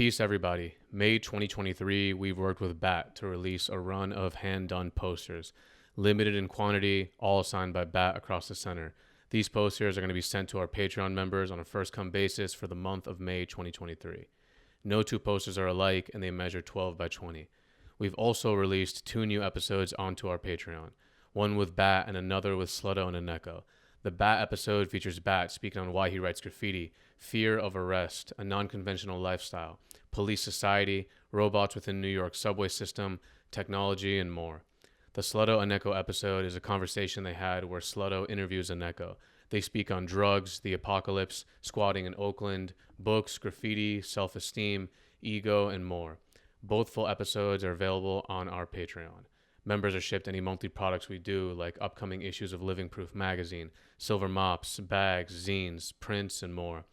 Peace, everybody. May 2023, we've worked with BAT to release a run of hand-done posters, limited in quantity, all signed by BAT across the center. These posters are going to be sent to our Patreon members on a first-come basis for the month of May 2023. No two posters are alike, and they measure 12 by 20. We've also released 2 new episodes onto our Patreon, one with BAT and another with Slutto and Aneko. The BAT episode features BAT speaking on why he writes graffiti, fear of arrest, a non-conventional lifestyle, police society, robots within New York subway system, technology, and more. The Slutto Aneko episode is a conversation they had where Slutto interviews Aneko. They speak on drugs, the apocalypse, squatting in Oakland, books, graffiti, self-esteem, ego, and more. Both full episodes are available on our Patreon. Members are shipped any monthly products we do, like upcoming issues of Living Proof magazine, silver mops, bags, zines, prints, and more.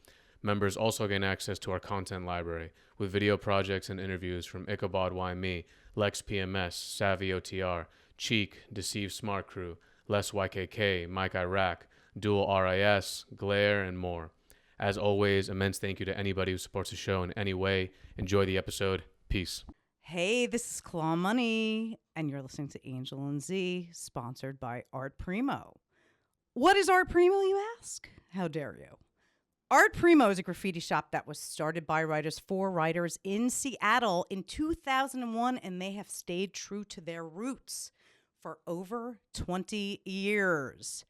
Members also gain access to our content library with video projects and interviews from Ichabod Why Me, Lex PMS, Savvy OTR, Cheek, Deceive Smart Crew, Les YKK, Mike Iraq, Dual RIS, Glare, and more. As always, immense thank you to anybody who supports the show in any way. Enjoy the episode. Peace. Hey, this is Claw Money, and you're listening to Angel Z, sponsored by Art Primo. What is Art Primo, you ask? How dare you? Art Primo is a graffiti shop that was started by writers for writers in Seattle in 2001, and they have stayed true to their roots for over 20 years,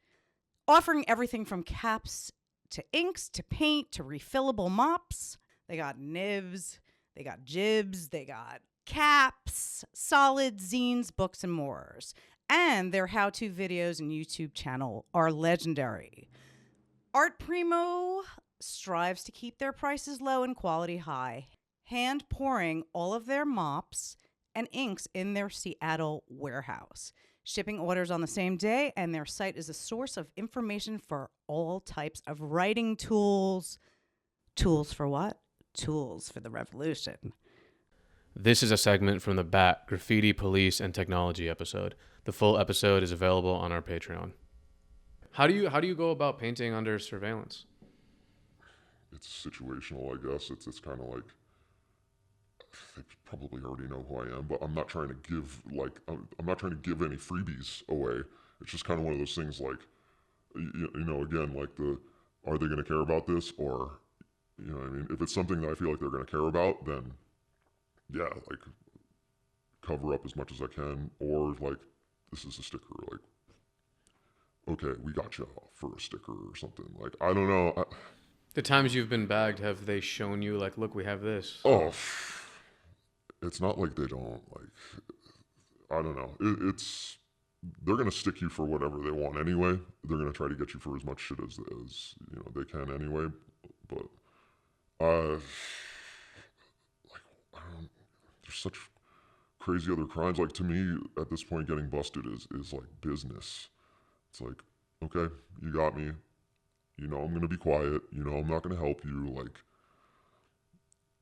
offering everything from caps to inks to paint to refillable mops. They got nibs, they got jibs, they got caps, solids, zines, books, and more. And their how-to videos and YouTube channel are legendary. Art Primo strives to keep their prices low and quality high, hand pouring all of their mops and inks in their Seattle warehouse, shipping orders on the same day, and their site is a source of information for all types of writing tools. Tools for what? Tools for the revolution. This is a segment from the BAT Graffiti, Police, and Technology episode. The full episode is available on our Patreon. How do you go about painting under surveillance? It's situational, I guess. It's kind of like, they probably already know who I am, but I'm not trying to give any freebies away. It's just kind of one of those things like, you know, again, like are they going to care about this? Or, you know what I mean? If it's something that I feel like they're going to care about, then yeah, like cover up as much as I can, or like, this is a sticker, like, okay, we got you for a sticker or something. Like, I don't know. The times you've been bagged, have they shown you, like, look, we have this? Oh, it's not like they don't, like, I don't know. They're going to stick you for whatever they want anyway. They're going to try to get you for as much shit as you know, they can anyway. But, there's such crazy other crimes. Like, to me, at this point, getting busted is like business. It's like, okay, you got me. You know I'm going to be quiet. You know I'm not going to help you. Like,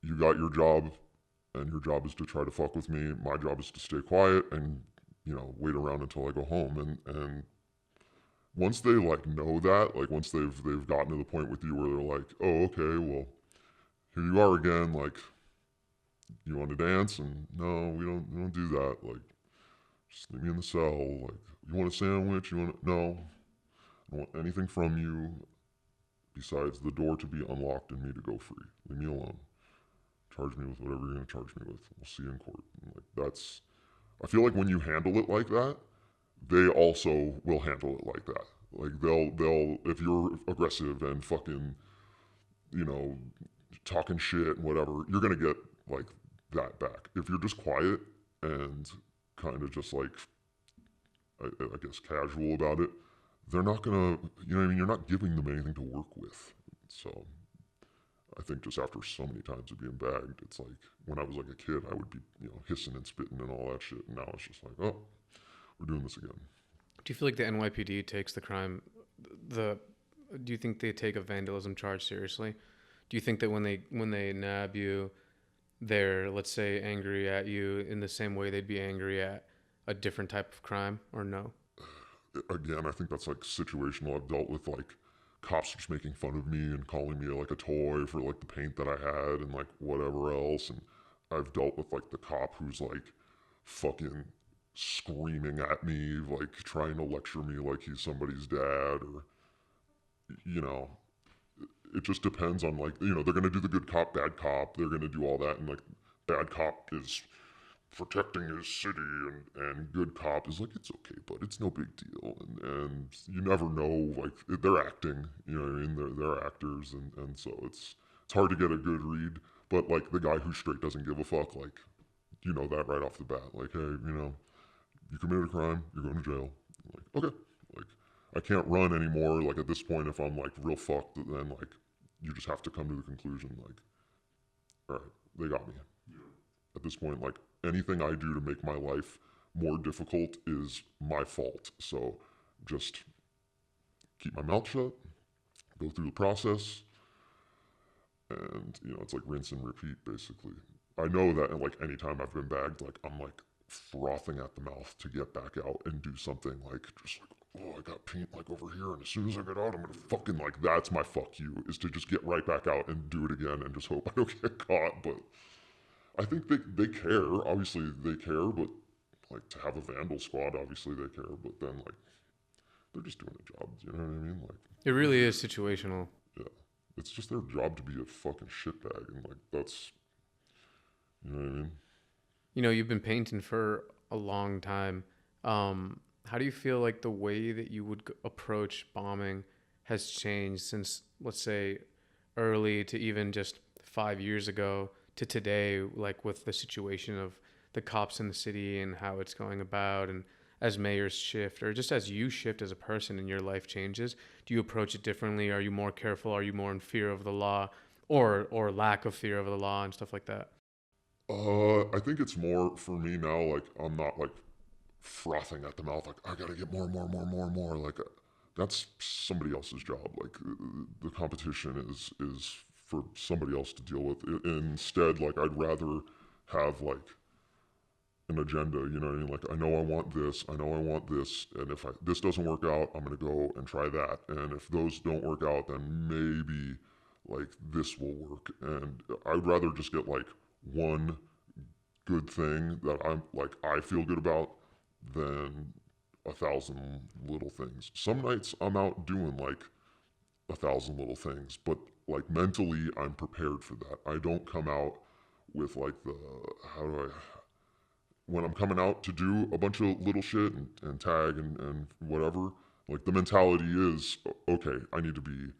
you got your job, and your job is to try to fuck with me. My job is to stay quiet and, you know, wait around until I go home. And once they, like, know that, like, once they've gotten to the point with you where they're like, oh, okay, well, here you are again, like, you want to dance? And no, we don't do that. Like, just leave me in the cell. Like, you want a sandwich? No. I don't want anything from you besides the door to be unlocked and me to go free. Leave me alone. Charge me with whatever you're going to charge me with. We'll see you in court. And like, I feel like when you handle it like that, they also will handle it like that. Like, they'll, if you're aggressive and fucking, you know, talking shit and whatever, you're going to get, like, that back. If you're just quiet and kind of just, like, I guess casual about it, they're not gonna, you know what I mean, you're not giving them anything to work with. So I think just after so many times of being bagged, it's like, when I was like a kid, I would be, you know, hissing and spitting and all that shit, and now it's just like, oh, we're doing this again. Do you feel like the NYPD takes the crime, do you think they take a vandalism charge seriously? Do you think that when they nab you, they're, let's say, angry at you in the same way they'd be angry at a different type of crime, or no? Again, I think that's like situational. I've dealt with like cops just making fun of me and calling me like a toy for like the paint that I had and like whatever else. And I've dealt with like the cop who's like fucking screaming at me, like trying to lecture me like he's somebody's dad, or, you know, it just depends on like, you know, they're gonna do the good cop, bad cop, they're gonna do all that, and like bad cop is protecting his city, and good cop is like, it's okay, but it's no big deal, and you never know, like they're acting, you know what I mean, they're actors, and so it's hard to get a good read, but like the guy who straight doesn't give a fuck, like, you know that right off the bat, like, hey, you know, you committed a crime, you're going to jail, like, okay, like, I can't run anymore, like at this point, if I'm like real fucked, then like, you just have to come to the conclusion, like, all right, they got me. At this point, like, anything I do to make my life more difficult is my fault. So just keep my mouth shut, go through the process, and, you know, it's like rinse and repeat, basically. I know that, like, anytime I've been bagged, like, I'm, like, frothing at the mouth to get back out and do something, like, just like, oh, I got paint, like, over here, and as soon as I get out, I'm gonna fucking, like, that's my fuck you, is to just get right back out and do it again and just hope I don't get caught, but I think they care. Obviously, they care, but like to have a vandal squad, obviously they care. But then like they're just doing a job. You know what I mean? Like It really is situational. yeah, it's just their job to be a fucking shitbag, and like that's, you know what I mean? You know, you've been painting for a long time. How do you feel like the way that you would approach bombing has changed since, let's say, early to even just 5 years ago to today, like with the situation of the cops in the city and how it's going about, and as mayors shift, or just as you shift as a person and your life changes, do you approach it differently? Are you more careful? Are you more in fear of the law, or lack of fear of the law and stuff like that? I think it's more for me now. Like I'm not like frothing at the mouth. Like I gotta get more, more, more, more, more. Like that's somebody else's job. Like the competition is for somebody else to deal with. Instead, like I'd rather have like an agenda. You know what I mean? Like I know I want this. I know I want this. And if this doesn't work out, I'm gonna go and try that. And if those don't work out, then maybe like this will work. And I'd rather just get like one good thing that I'm like I feel good about than 1,000 little things. Some nights I'm out doing like 1,000 little things, but like mentally I'm prepared for that. I don't come out with like the how do I when I'm coming out to do a bunch of little shit and tag and whatever, like the mentality is okay, I need to be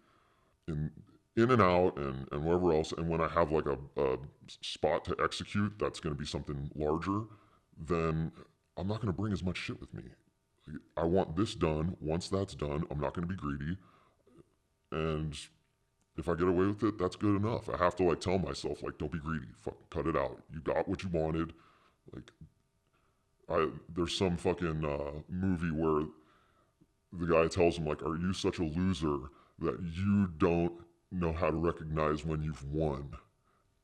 in and out and wherever else. And when I have like a spot to execute, that's going to be something larger. Then I'm not going to bring as much shit with me. I want this done. Once that's done, I'm not going to be greedy. And if I get away with it, that's good enough. I have to like tell myself like, don't be greedy. Fuck, cut it out. You got what you wanted. Like, there's some fucking movie where the guy tells him like, are you such a loser that you don't know how to recognize when you've won?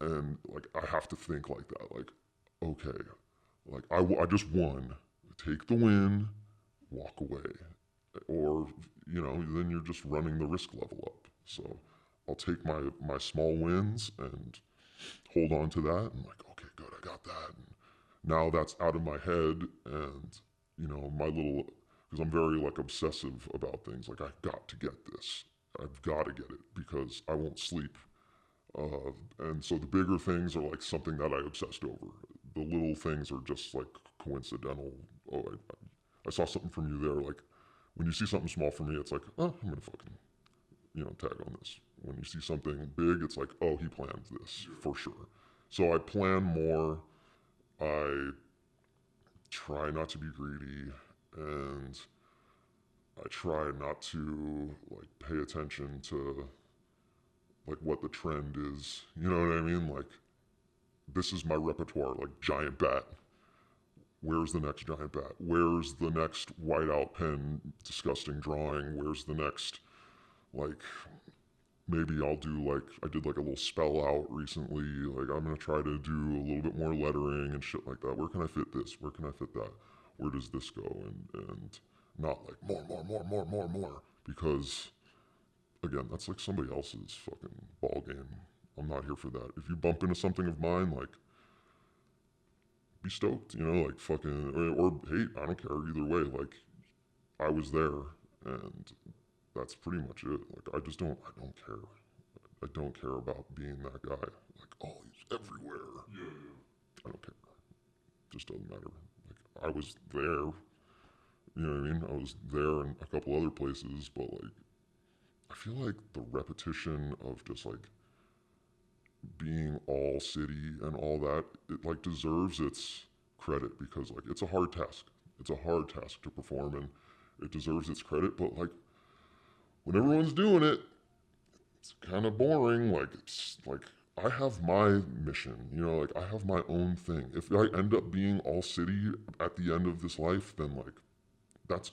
And like I have to think like that, like okay, like I just won, take the win, walk away, or you know, then you're just running the risk level up. So I'll take my small wins and hold on to that, and like okay, good, I got that, and now that's out of my head, and you know, my little, because I'm very like obsessive about things, like I've got to get this, I've got to get it because I won't sleep. And so the bigger things are like something that I obsessed over. The little things are just like coincidental. Oh, I saw something from you there. Like when you see something small for me, it's like, oh, I'm gonna fucking, you know, tag on this. When you see something big, it's like, oh, he planned this for sure. So I plan more. I try not to be greedy, and I try not to like pay attention to like what the trend is. You know what I mean? Like this is my repertoire, like giant bat. Where's the next giant bat? Where's the next whiteout pen disgusting drawing? Where's the next like maybe I'll do like I did like a little spell out recently. Like I'm gonna try to do a little bit more lettering and shit like that. Where can I fit this? Where can I fit that? Where does this go? And not like more because again, that's like somebody else's fucking ball game. I'm not here for that. If you bump into something of mine, like, be stoked, like fucking, or hate, I don't care either way. Like, I was there, and that's pretty much it. Like, I don't care. I don't care about being that guy. Like, oh, he's everywhere. Yeah. I don't care. Just doesn't matter. Like, I was there. You know what I mean? I was there in a couple other places, but like, I feel like the repetition of just like being all city and all that, it like deserves its credit, because like it's a hard task. It's a hard task to perform, and it deserves its credit. But like, when everyone's doing it, it's kind of boring. Like, it's like, I have my mission, like I have my own thing. If I end up being all city at the end of this life, then like, that's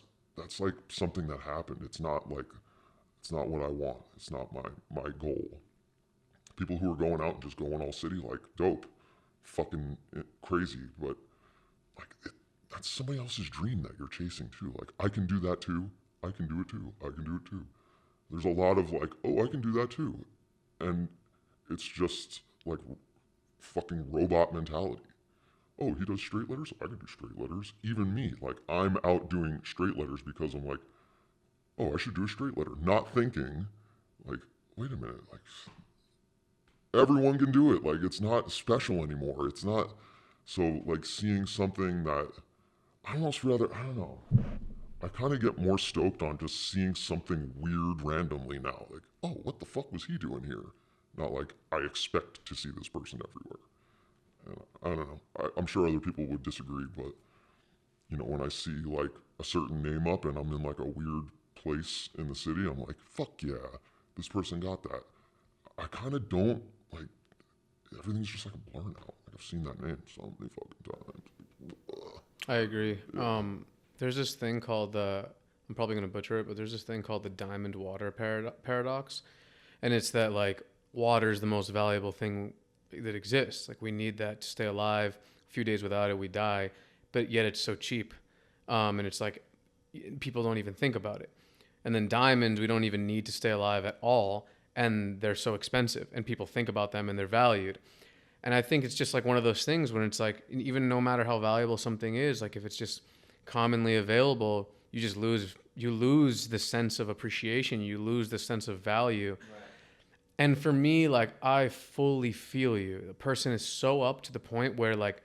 like something that happened. It's not what I want. It's not my goal. People who are going out and just going all city, like, dope, fucking crazy, but like, that's somebody else's dream that you're chasing too. Like, I can do that too. I can do it too. I can do it too. There's a lot of like, oh, I can do that too. And it's just like fucking robot mentality. Oh, he does straight letters? I can do straight letters. Even me, like, I'm out doing straight letters because I'm like, oh, I should do a straight letter. Not thinking, like, wait a minute, like, everyone can do it. Like, it's not special anymore. It's not, so like seeing something that I almost rather, I don't know. I kind of get more stoked on just seeing something weird randomly now. Like, oh, what the fuck was he doing here? Not like, I expect to see this person everywhere. And I don't know. I'm sure other people would disagree, but, when I see like a certain name up and I'm in like a weird place in the city, I'm like, fuck yeah, this person got that. I kind of don't, like, everything's just like a blur now. Like, I've seen that name so many fucking times. I agree. Yeah. There's this thing called I'm probably going to butcher it, but there's this thing called the diamond water paradox. And it's that like water is the most valuable thing that exists. Like, we need that to stay alive. A few days without it, we die. But yet it's so cheap. And it's like, people don't even think about it. And then diamonds, we don't even need to stay alive at all. And they're so expensive, and people think about them and they're valued. And I think it's just like one of those things when it's like, even no matter how valuable something is, like if it's just commonly available, you lose the sense of appreciation. You lose the sense of value. Right. And for me, like, I fully feel you. The person is so up to the point where, like,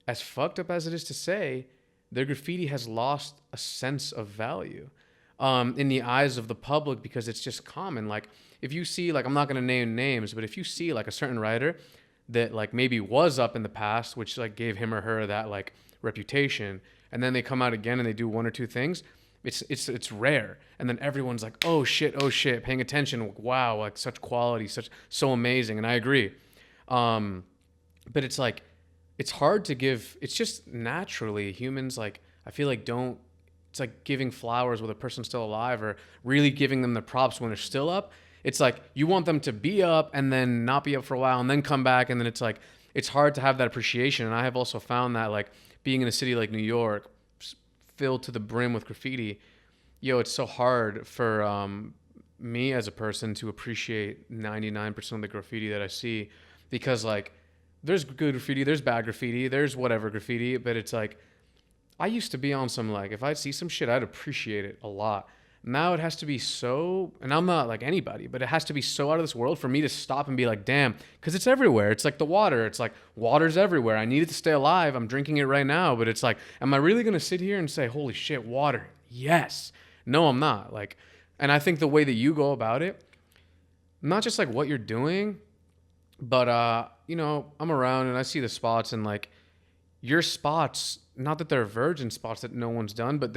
as fucked up as it is to say, their graffiti has lost a sense of value in the eyes of the public, because it's just common. Like, if you see, like, I'm not going to name names, but if you see like a certain writer that like maybe was up in the past, which like gave him or her that like reputation, and then they come out again and they do one or two things, it's rare. And then everyone's like, oh shit, paying attention. Wow, like such quality, so amazing. And I agree. But it's like, it's hard to give, it's just naturally humans, like, I feel like it's like giving flowers with a person still alive, or really giving them the props when they're still up. It's like, you want them to be up and then not be up for a while and then come back. And then it's like, it's hard to have that appreciation. And I have also found that, like, being in a city like New York, filled to the brim with graffiti, it's so hard for me as a person to appreciate 99% of the graffiti that I see, because like, there's good graffiti, there's bad graffiti, there's whatever graffiti, but it's like, I used to be on some, like, if I'd see some shit, I'd appreciate it a lot. Now it has to be so, and I'm not like anybody, but it has to be so out of this world for me to stop and be like, damn, because it's everywhere. It's like the water. It's like, water's everywhere. I need it to stay alive. I'm drinking it right now. But it's like, am I really going to sit here and say, holy shit, water? Yes. No, I'm not. Like, and I think the way that you go about it, not just like what you're doing, but, I'm around and I see the spots, and like, your spots, not that they're virgin spots that no one's done, but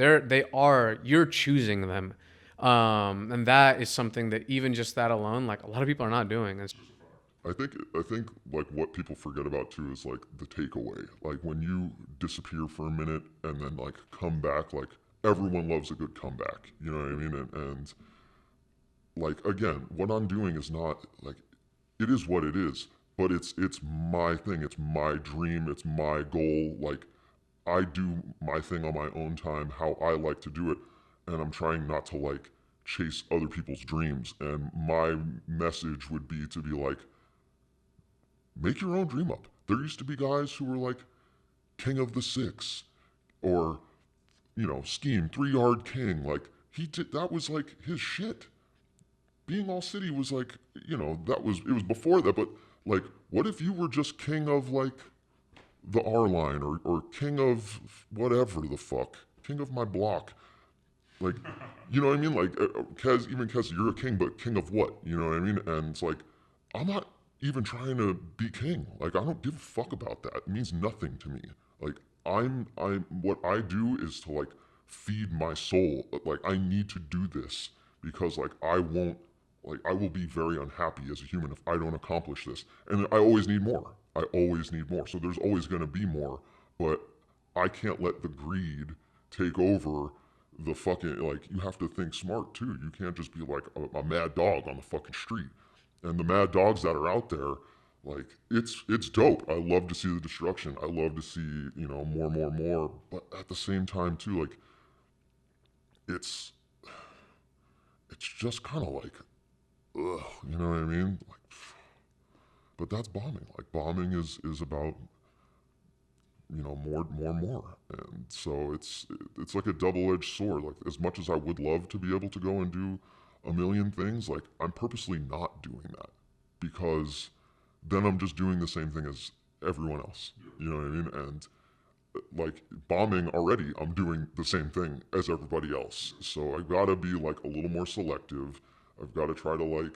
you're choosing them. And that is something that, even just that alone, like, a lot of people are not doing. I think like what people forget about too is like the takeaway. Like, when you disappear for a minute and then like come back, like, everyone loves a good comeback. You know what I mean? And like, again, what I'm doing is not like, it is what it is, but it's my thing. It's my dream. It's my goal. Like, I do my thing on my own time, how I like to do it. And I'm trying not to like chase other people's dreams. And my message would be to be like, make your own dream up. There used to be guys who were like king of the six, or, you know, scheme 3-yard king. Like that was like his shit. Being all city was like, you know, it was before that, but like, what if you were just king of like the R line, or king of whatever the fuck, king of my block? Like, you know what I mean? Like, Kez, you're a king, but king of what? You know what I mean? And it's like, I'm not even trying to be king. Like, I don't give a fuck about that. It means nothing to me. Like, what I do is to like feed my soul. Like, I need to do this because like I will be very unhappy as a human if I don't accomplish this. And I always need more. I always need more. So there's always going to be more, but I can't let the greed take over the fucking, like, you have to think smart too. You can't just be like a mad dog on the fucking street. And the mad dogs that are out there, like, it's dope. I love to see the destruction. I love to see, you know, more. But at the same time too, like, it's just kind of like, ugh, you know what I mean? Like, but that's bombing. Like, bombing is about, you know, more, and so it's like a double-edged sword. Like, as much as I would love to be able to go and do a million things, like, I'm purposely not doing that, because then I'm just doing the same thing as everyone else. You know what I mean? And like, bombing already, I'm doing the same thing as everybody else. So I've got to be like a little more selective. I've got to try to like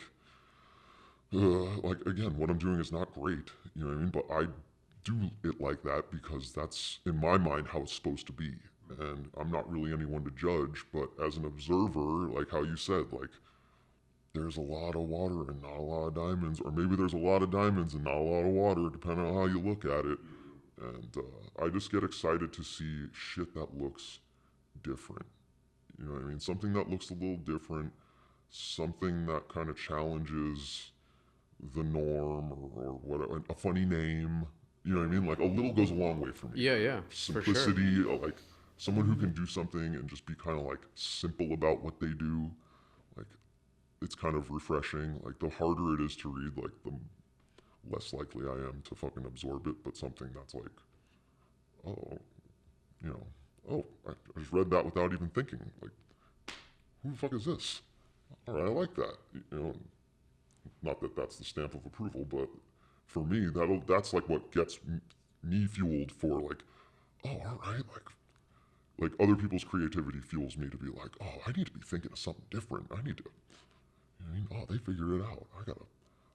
again, what I'm doing is not great. You know what I mean? But I do it like that because that's, in my mind, how it's supposed to be. And I'm not really anyone to judge, but as an observer, like how you said, like, there's a lot of water and not a lot of diamonds, or maybe there's a lot of diamonds and not a lot of water, depending on how you look at it. And I just get excited to see shit that looks different. You know what I mean? Something that looks a little different, something that kind of challenges the norm, or whatever, a funny name. You know what I mean? Like, a little goes a long way for me. Yeah, Simplicity, for sure. like someone who can do something and just be kind of like simple about what they do. Like, it's kind of refreshing. Like, the harder it is to read, like, the less likely I am to fucking absorb it. But something that's like, oh, you know, oh, I just read that without even thinking. Like, who the fuck is this? All right, I like that. You know, not that that's the stamp of approval, but for me, that's like what gets me fueled for, like, oh, all right, like other people's creativity fuels me to be like, oh, I need to be thinking of something different. I need to, you know what I mean? Oh, they figured it out.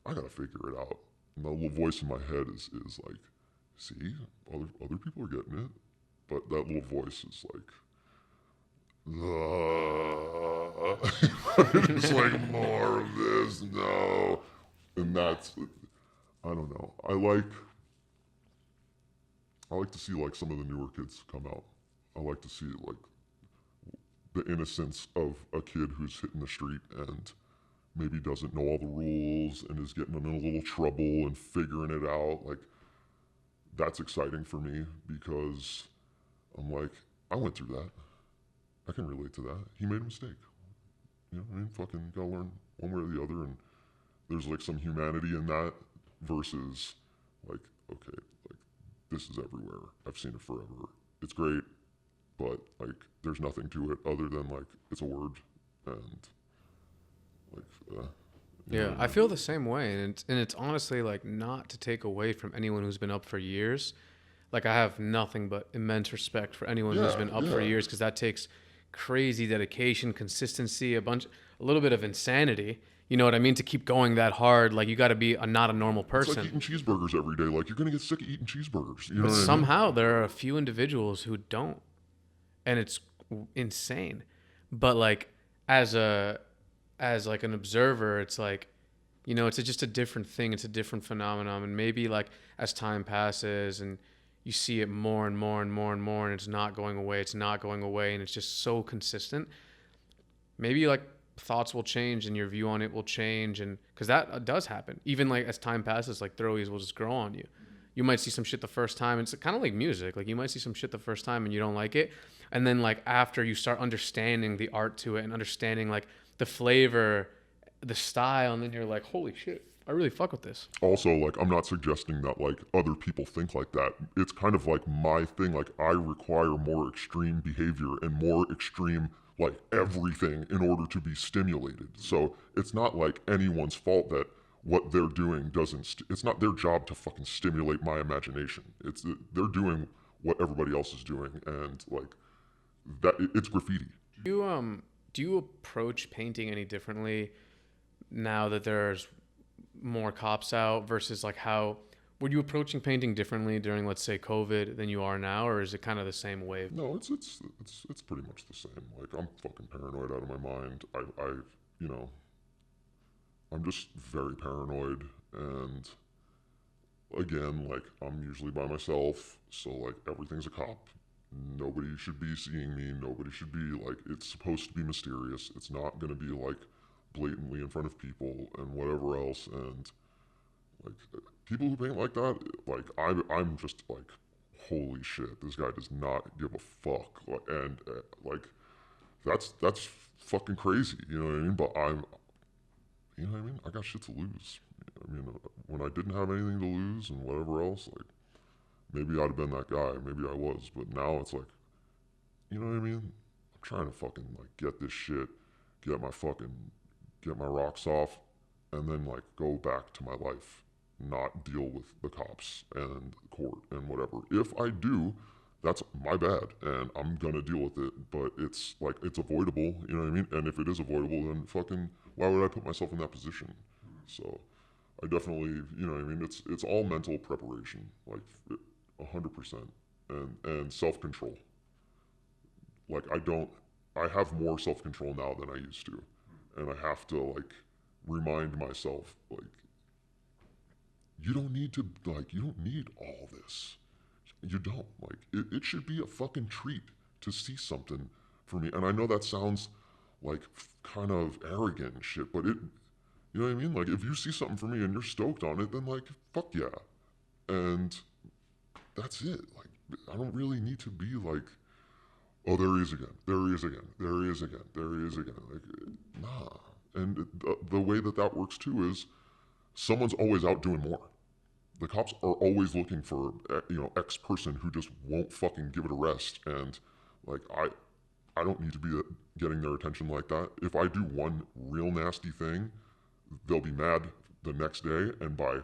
I gotta figure it out. And that little voice in my head is like, see, other people are getting it, but that little voice is like, it's like, more of this, no. And that's, I don't know. I like to see like some of the newer kids come out. I like to see like the innocence of a kid who's hitting the street and maybe doesn't know all the rules and is getting in a little trouble and figuring it out. Like, that's exciting for me because I'm like, I went through that. I can relate to that. He made a mistake. You know what I mean? Fucking gotta learn one way or the other, and there's like some humanity in that versus like, okay, like, this is everywhere. I've seen it forever. It's great, but like, there's nothing to it other than like, it's a word, and like, Yeah, I feel the same way, and it's honestly like, not to take away from anyone who's been up for years. Like, I have nothing but immense respect for anyone who's been up for years, because that takes crazy dedication, consistency, a little bit of insanity. You know what I mean? To keep going that hard, like, you got to be not a normal person. It's like eating cheeseburgers every day. Like, you're gonna get sick of eating cheeseburgers. You know But what somehow I mean? there are a few individuals who don't, and it's insane. But like, as like an observer, it's like, you know, it's just a different thing. It's a different phenomenon, and maybe like as time passes and you see it more and more and more and more, and it's not going away. It's not going away, and it's just so consistent. Maybe like thoughts will change and your view on it will change, and because that does happen. Even like as time passes, like throwies will just grow on you. You might see some shit the first time. It's kind of like music. Like, you might see some shit the first time and you don't like it, and then like after you start understanding the art to it and understanding like the flavor, the style, and then you're like, holy shit, I really fuck with this. Also, like, I'm not suggesting that like other people think like that. It's kind of like my thing. Like, I require more extreme behavior and more extreme like everything in order to be stimulated. So it's not like anyone's fault that what they're doing doesn't. It's not their job to fucking stimulate my imagination. They're doing what everybody else is doing, and like that. It's graffiti. Do you approach painting any differently now that there's more cops out versus like how were you approaching painting differently during, let's say, COVID than you are now, or is it kind of the same wave? No, it's pretty much the same. Like, I'm fucking paranoid out of my mind. You know, I'm just very paranoid, and again, like, I'm usually by myself, so like everything's a cop. Nobody should be seeing me. Nobody should be like. It's supposed to be mysterious. It's not gonna be like blatantly in front of people and whatever else. And like people who paint like that, like I'm just like, holy shit, this guy does not give a fuck. And like that's fucking crazy. You know what I mean? But you know what I mean? I got shit to lose. I mean, when I didn't have anything to lose and whatever else, like maybe I'd have been that guy. Maybe I was. But now it's like, you know what I mean? I'm trying to fucking like get this shit, get my rocks off, and then like go back to my life, not deal with the cops and court and whatever. If I do, that's my bad, and I'm gonna deal with it. But it's like it's avoidable, you know what I mean? And if it is avoidable, then fucking why would I put myself in that position? So I definitely, you know what I mean? It's all mental preparation, like 100%, and self control. Like I have more self control now than I used to, and I have to like remind myself like you don't need all this. You don't. Like it should be a fucking treat to see something for me. And I know that sounds like kind of arrogant and shit, but you know what I mean? Like if you see something for me and you're stoked on it, then like fuck yeah. And that's it. Like I don't really need to be like, oh, there he is again. There he is again. There he is again. There he is again. Like, nah. And the way that works too is someone's always out doing more. The cops are always looking for, X person who just won't fucking give it a rest. And like, I don't need to be getting their attention like that. If I do one real nasty thing, they'll be mad the next day. And by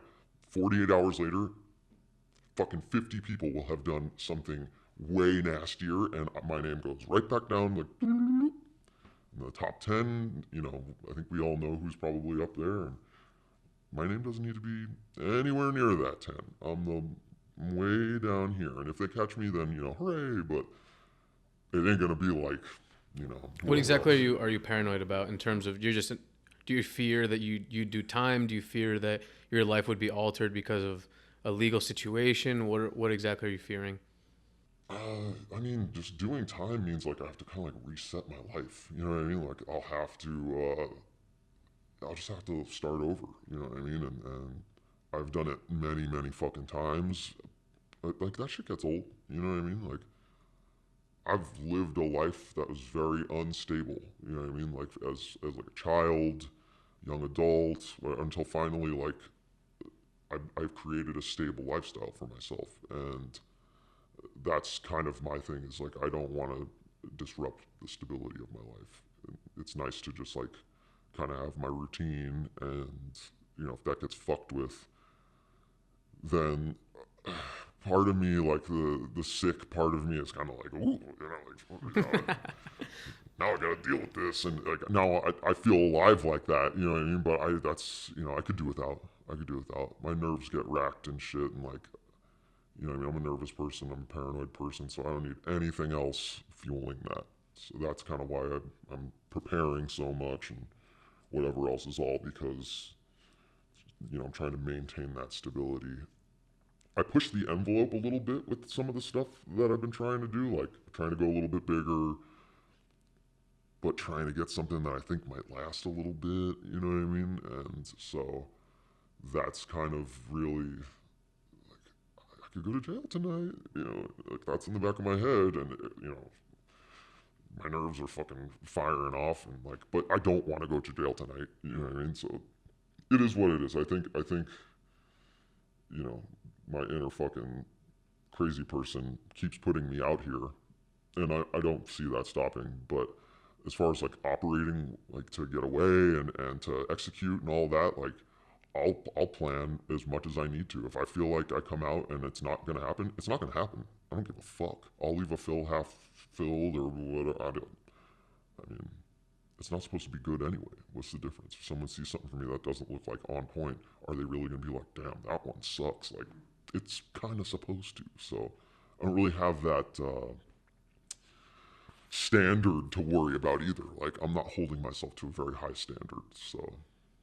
48 hours later, fucking 50 people will have done something way nastier, and my name goes right back down like in the top 10. I think we all know who's probably up there, and my name doesn't need to be anywhere near that 10. I'm way down here, and if they catch me, then hooray. But it ain't gonna be like What exactly are you paranoid about in terms of do you fear that you do time? Do you fear that your life would be altered because of a legal situation? What exactly are you fearing? I mean, just doing time means like I have to kind of like reset my life. You know what I mean? Like I'll just have to start over. You know what I mean? And I've done it many, many fucking times. But like that shit gets old. You know what I mean? Like I've lived a life that was very unstable. You know what I mean? Like as like a child, young adult, until finally like I've created a stable lifestyle for myself. And that's kind of my thing, is like I don't want to disrupt the stability of my life. It's nice to just like kind of have my routine, and if that gets fucked with, then part of me, like the sick part of me, is kind of like, ooh, now I gotta deal with this, and like now I feel alive like that, you know what I mean? But I could do without. My nerves get racked and shit, and like, I'm a nervous person, I'm a paranoid person, so I don't need anything else fueling that. So that's kind of why I'm preparing so much, and whatever else is all because, I'm trying to maintain that stability. I push the envelope a little bit with some of the stuff that I've been trying to do, like trying to go a little bit bigger, but trying to get something that I think might last a little bit, you know what I mean? And so that's kind of really, I could go to jail tonight, like that's in the back of my head, and my nerves are fucking firing off, and like, but I don't want to go to jail tonight. You know what I mean? So it is what it is. I think, you know, my inner fucking crazy person keeps putting me out here, and I don't see that stopping. But as far as like operating, like to get away and to execute and all that, like I'll plan as much as I need to. If I feel like I come out and it's not gonna happen, it's not gonna happen. I don't give a fuck. I'll leave a fill half filled or whatever. I mean, it's not supposed to be good anyway. What's the difference? If someone sees something from me that doesn't look like on point, are they really gonna be like, damn, that one sucks? Like, it's kind of supposed to. So I don't really have that standard to worry about either. Like, I'm not holding myself to a very high standard. So